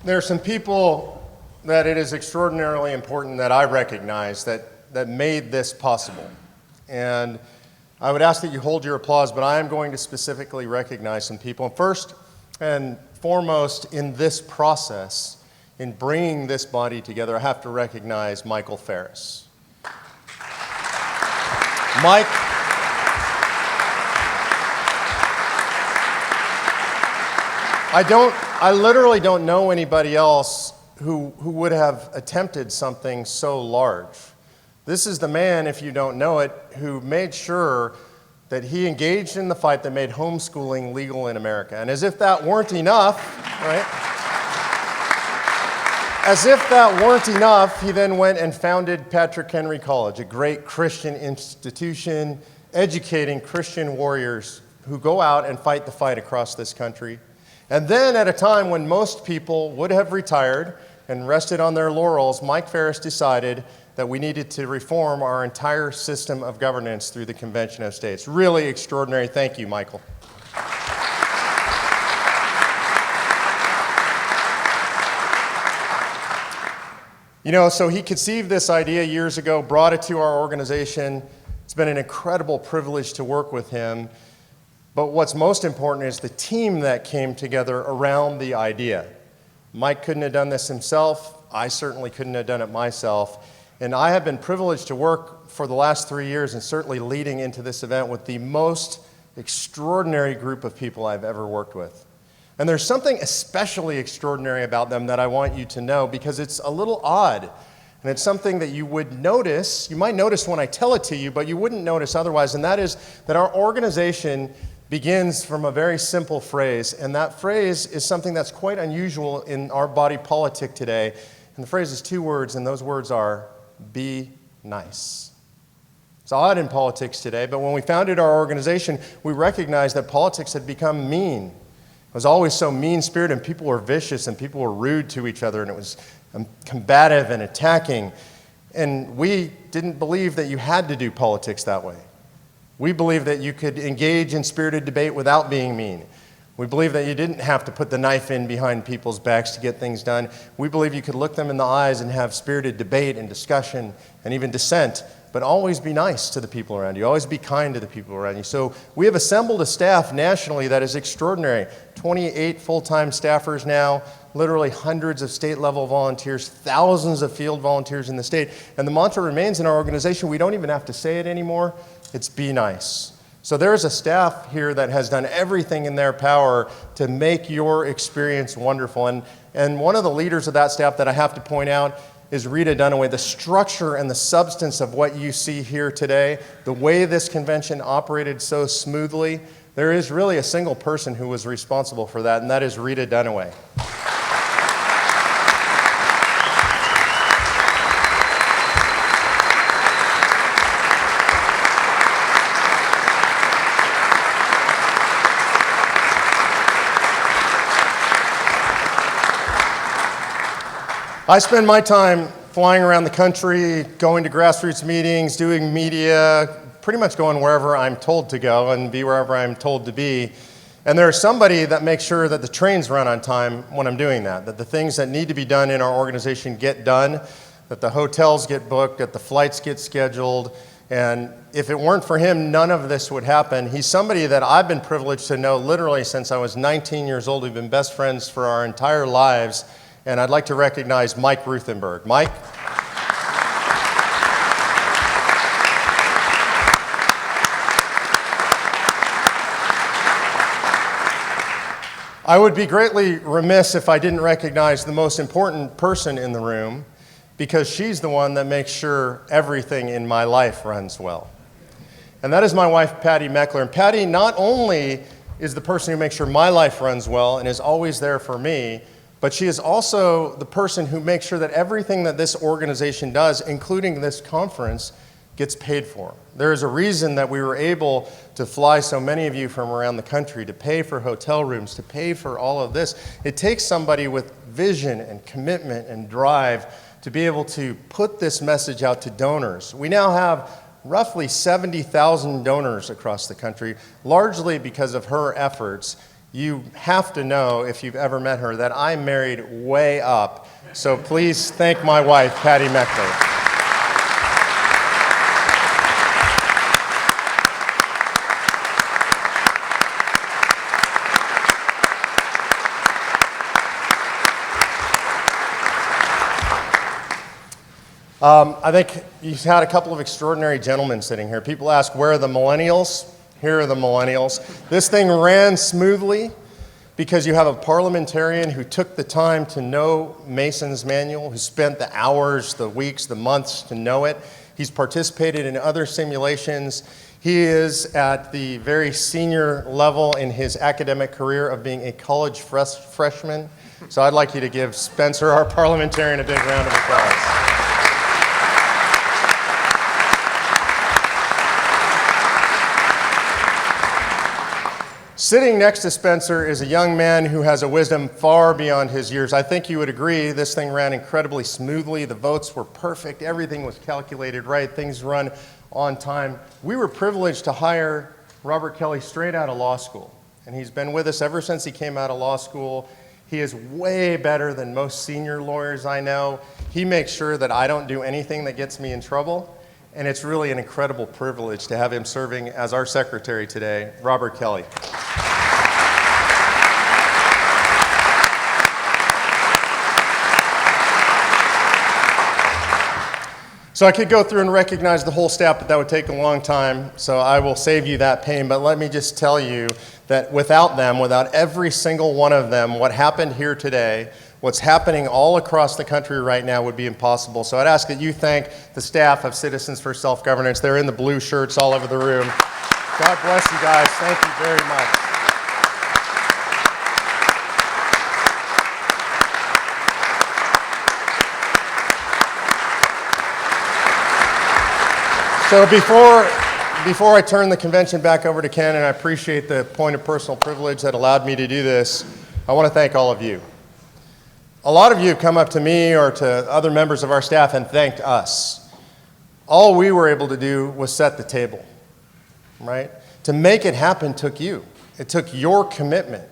There are some people that it is extraordinarily important that I recognize that made this possible. And I would ask that you hold your applause, but I am going to specifically recognize some people. And first and foremost in this process, in bringing this body together, I have to recognize Michael Ferris. Mike, I literally don't know anybody else who would have attempted something so large. This is the man, if you don't know it, who made sure that he engaged in the fight that made homeschooling legal in America. And as if that weren't enough, right? As if that weren't enough, he then went and founded Patrick Henry College, a great Christian institution educating Christian warriors who go out and fight the fight across this country. And then at a time when most people would have retired and rested on their laurels, Mike Ferris decided that we needed to reform our entire system of governance through the Convention of States. Really extraordinary. Thank you, Michael. You know, so he conceived this idea years ago, brought it to our organization. It's been an incredible privilege to work with him. But what's most important is the team that came together around the idea. Mike couldn't have done this himself. I certainly couldn't have done it myself. And I have been privileged to work for the last 3 years and certainly leading into this event with the most extraordinary group of people I've ever worked with. And there's something especially extraordinary about them that I want you to know because it's a little odd. And it's something that you would notice, you might notice when I tell it to you, but you wouldn't notice otherwise. And that is that our organization begins from a very simple phrase. And that phrase is something that's quite unusual in our body politic today. And the phrase is 2 words, and those words are, be nice. It's odd in politics today, but when we founded our organization, we recognized that politics had become mean. It was always so mean-spirited, and people were vicious, and people were rude to each other, and it was combative and attacking. And we didn't believe that you had to do politics that way. We believed that you could engage in spirited debate without being mean. We believe that you didn't have to put the knife in behind people's backs to get things done. We believe you could look them in the eyes and have spirited debate and discussion and even dissent, but always be nice to the people around you. Always be kind to the people around you. So we have assembled a staff nationally that is extraordinary. 28 full-time staffers now, literally hundreds of state-level volunteers, thousands of field volunteers in the state. And the mantra remains in our organization, we don't even have to say it anymore, it's be nice. So there's a staff here that has done everything in their power to make your experience wonderful. And one of the leaders of that staff that I have to point out is Rita Dunaway. The structure and the substance of what you see here today, the way this convention operated so smoothly, there is really a single person who was responsible for that, and that is Rita Dunaway. I spend my time flying around the country, going to grassroots meetings, doing media, pretty much going wherever I'm told to go and be wherever I'm told to be. And there's somebody that makes sure that the trains run on time when I'm doing that the things that need to be done in our organization get done, that the hotels get booked, that the flights get scheduled. And if it weren't for him, none of this would happen. He's somebody that I've been privileged to know literally since I was 19 years old. We've been best friends for our entire lives. And I'd like to recognize Mike Ruthenberg. Mike? I would be greatly remiss if I didn't recognize the most important person in the room because she's the one that makes sure everything in my life runs well. And that is my wife, Patty Meckler. And Patty not only is the person who makes sure my life runs well and is always there for me, but she is also the person who makes sure that everything that this organization does, including this conference, gets paid for. There is a reason that we were able to fly so many of you from around the country, to pay for hotel rooms, to pay for all of this. It takes somebody with vision and commitment and drive to be able to put this message out to donors. We now have roughly 70,000 donors across the country, largely because of her efforts You have to know, if you've ever met her, that I'm married way up. So please thank my wife, Patty Meckler. I think you've had a couple of extraordinary gentlemen sitting here. People ask, where are the millennials? Here are the millennials. This thing ran smoothly because you have a parliamentarian who took the time to know Mason's manual, who spent the hours, the weeks, the months to know it. He's participated in other simulations. He is at the very senior level in his academic career of being a college freshman. So I'd like you to give Spencer, our parliamentarian, a big round of applause. Sitting next to Spencer is a young man who has a wisdom far beyond his years. I think you would agree this thing ran incredibly smoothly. The votes were perfect. Everything was calculated right. Things run on time. We were privileged to hire Robert Kelly straight out of law school. And he's been with us ever since he came out of law school. He is way better than most senior lawyers I know. He makes sure that I don't do anything that gets me in trouble. And it's really an incredible privilege to have him serving as our secretary today, Robert Kelly. So I could go through and recognize the whole staff, but that would take a long time, so I will save you that pain. But let me just tell you that without them, without every single one of them, what happened here today, what's happening all across the country right now would be impossible. So I'd ask that you thank the staff of Citizens for Self-Governance. They're in the blue shirts all over the room. God bless you guys. Thank you very much. So before I turn the convention back over to Ken, and I appreciate the point of personal privilege that allowed me to do this, I want to thank all of you. A lot of you have come up to me or to other members of our staff and thanked us. All we were able to do was set the table, right? To make it happen took you. It took your commitment.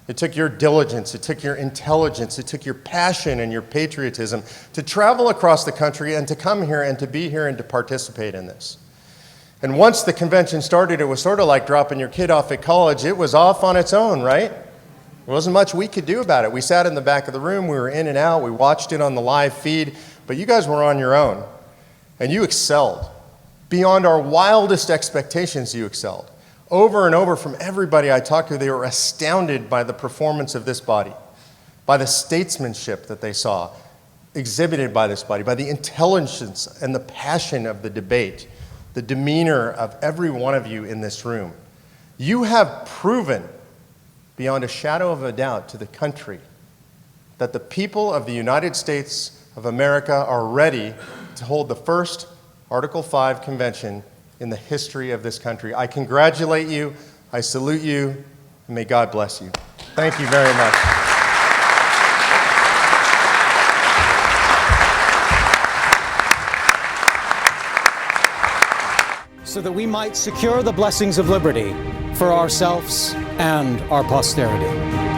It took your diligence. It took your intelligence. It took your passion and your patriotism to travel across the country and to come here and to be here and to participate in this. And once the convention started, it was sort of like dropping your kid off at college. It was off on its own, right? There wasn't much we could do about it. We sat in the back of the room. We were in and out. We watched it on the live feed. But you guys were on your own. And you excelled. Beyond our wildest expectations, you excelled. Over and over from everybody I talked to, they were astounded by the performance of this body, by the statesmanship that they saw exhibited by this body, by the intelligence and the passion of the debate, the demeanor of every one of you in this room. You have proven beyond a shadow of a doubt to the country that the people of the United States of America are ready to hold the first Article 5 convention in the history of this country. I congratulate you, I salute you, and may God bless you. Thank you very much. So that we might secure the blessings of liberty for ourselves and our posterity.